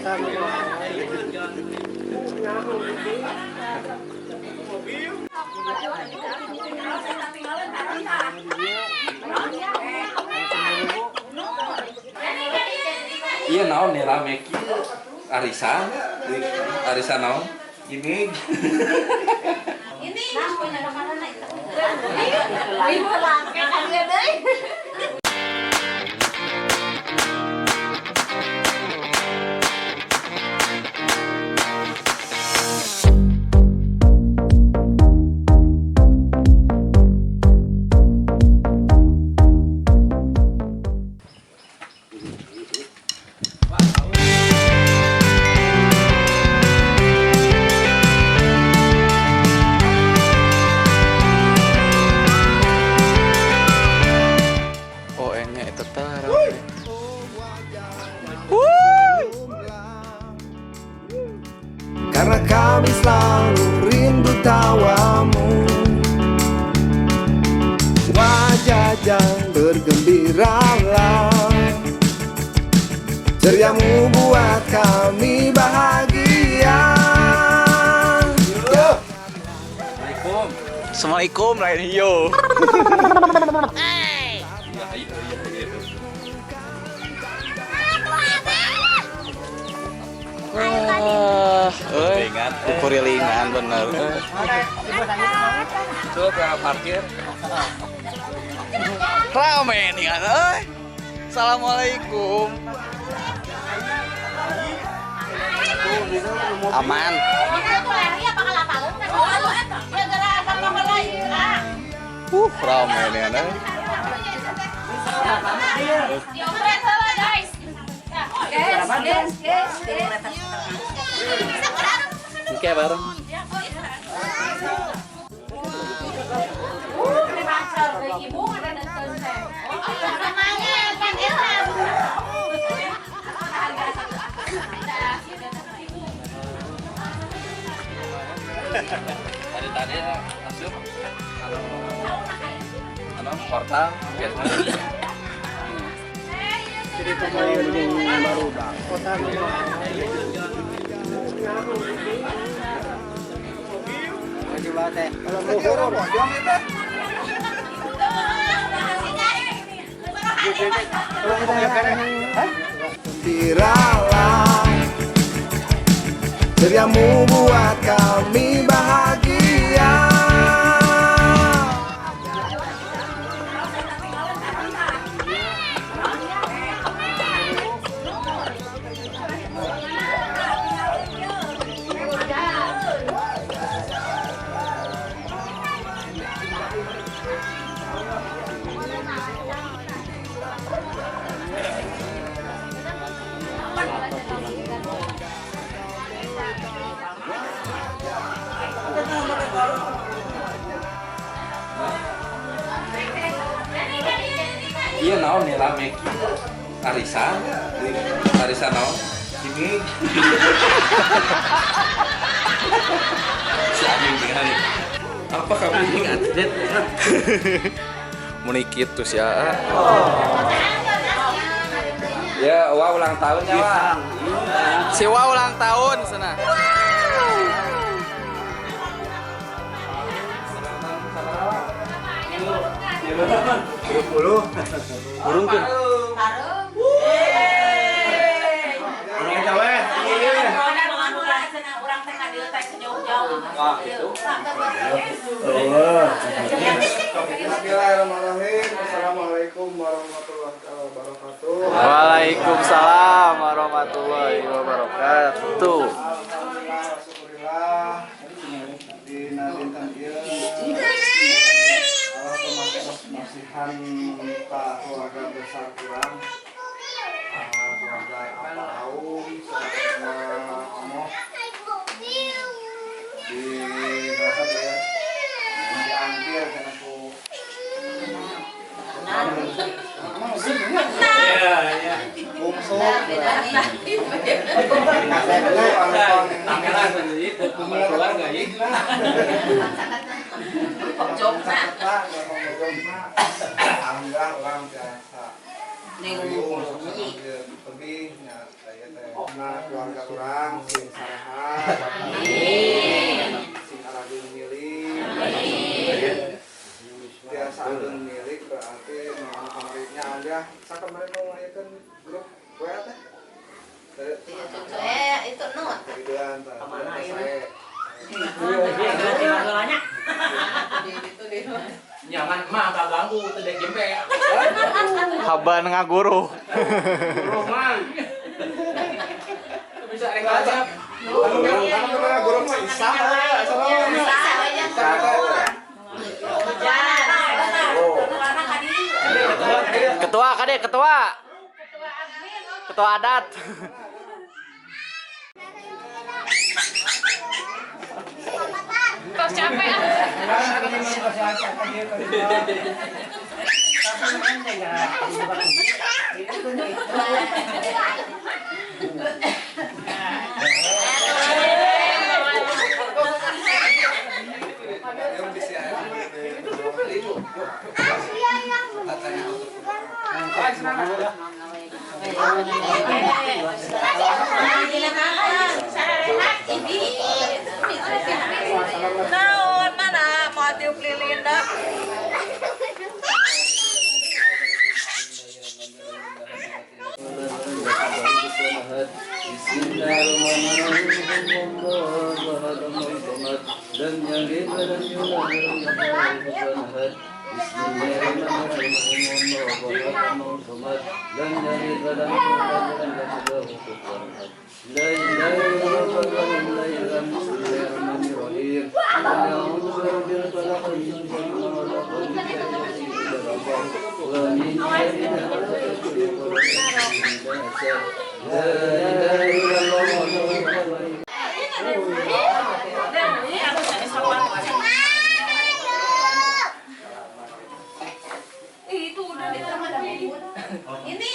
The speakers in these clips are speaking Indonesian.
Iya naon nih rame kieu arisan naon ini karena kami selalu rindu tawamu, wajah yang bergembiralah, ceriamu buat kami bahagia. Assalamualaikum lain yo. Kurilingan bener. coba parkir Rame nih kan. Assalamualaikum. Aman. Rame nih kan. Oke bareng. tadi asup anu portal Jadi pemain baru bang. Kota kalau mau horor, Gembiralah, ceriamu buat kami bahagia. iya naon nih rame kieu arisan naon ini si anjing tinggal apa kamu ingat Muni kitu sia. ya wah ulang tahunnya wah Si Wa ulang tahun sana. Burung tuh. Bismillahirrahmanirrahim. Assalamualaikum warahmatullahi wabarakatuh. Waalaikumsalam warahmatullahi wabarakatuh. Alhamdulillah dina dinten ieu masihan ka keluarga besar kurang keluarga apa Aum sama Omoh di rasa ya diambil karena ku alhamdulillah orang biasa lebihnya saya teh keluarga orang sing sarehat sing arageun milik biasa arageun milik berarti kamarnya aja sakemari nu ngayakeun grup WA teh itu not videoan teh Jangan mah gak ganggu teh jempe. Haban ngaguru. Roman. Bisa rek aja. guru mah isa Ketua kade, ketua. Ketua adat. kok capek naon mana mau tiup lilin dah itu udah di ini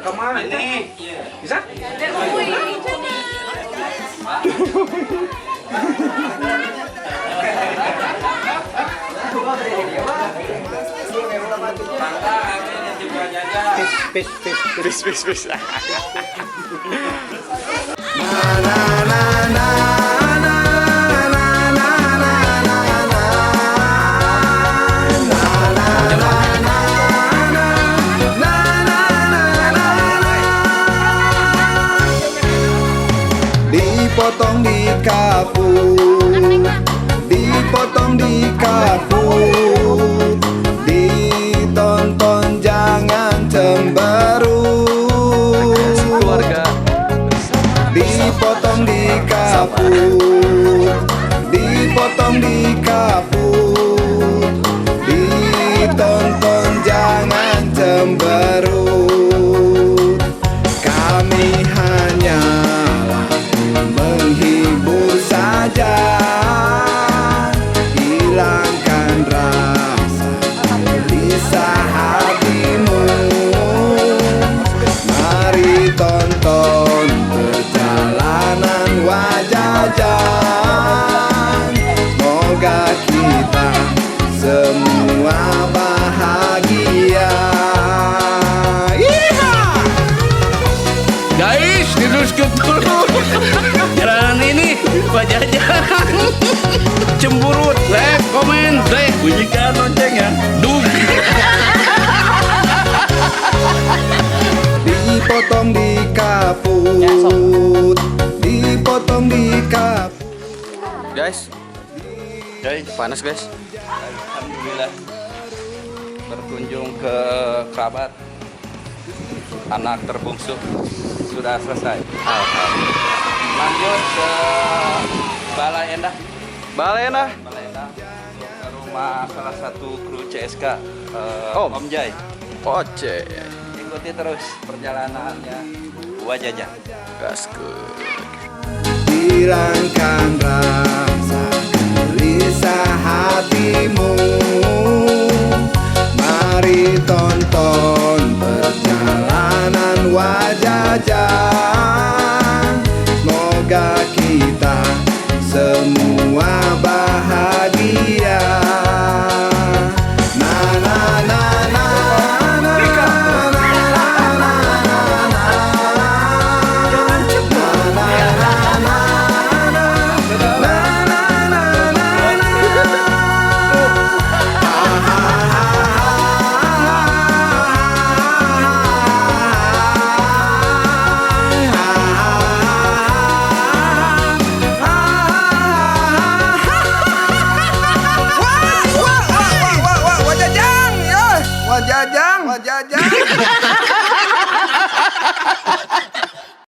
kemana ini bisa Pis. dipotong di kapur, ditonton jangan cemberut. Keluarga. Dipotong di kapur, ditonton jangan cemberut. Kami hanyalah menghibur saja, hilangkan rasa gelisah hatimu. Mari tonton perjalanan Wajajan, semoga kita semua bahagia. Guys, diteruskan dulu. Jalanan ini Wajajan. Cemburut, like, komen, bunyikan loncengnya. Dung. Dipotong di kapur, dipotong di kapur. Guys. Panas, guys. Alhamdulillah berkunjung ke kerabat anak terbungsu sudah selesai. Lanjut ke Balai Endah. Balai Endah. Ke rumah salah satu kru CSK Om Jai. Oce. Ikuti terus perjalanannya Wajajan. Gaskeun. Hilangkan rasa gelisah hatimu. Mari tonton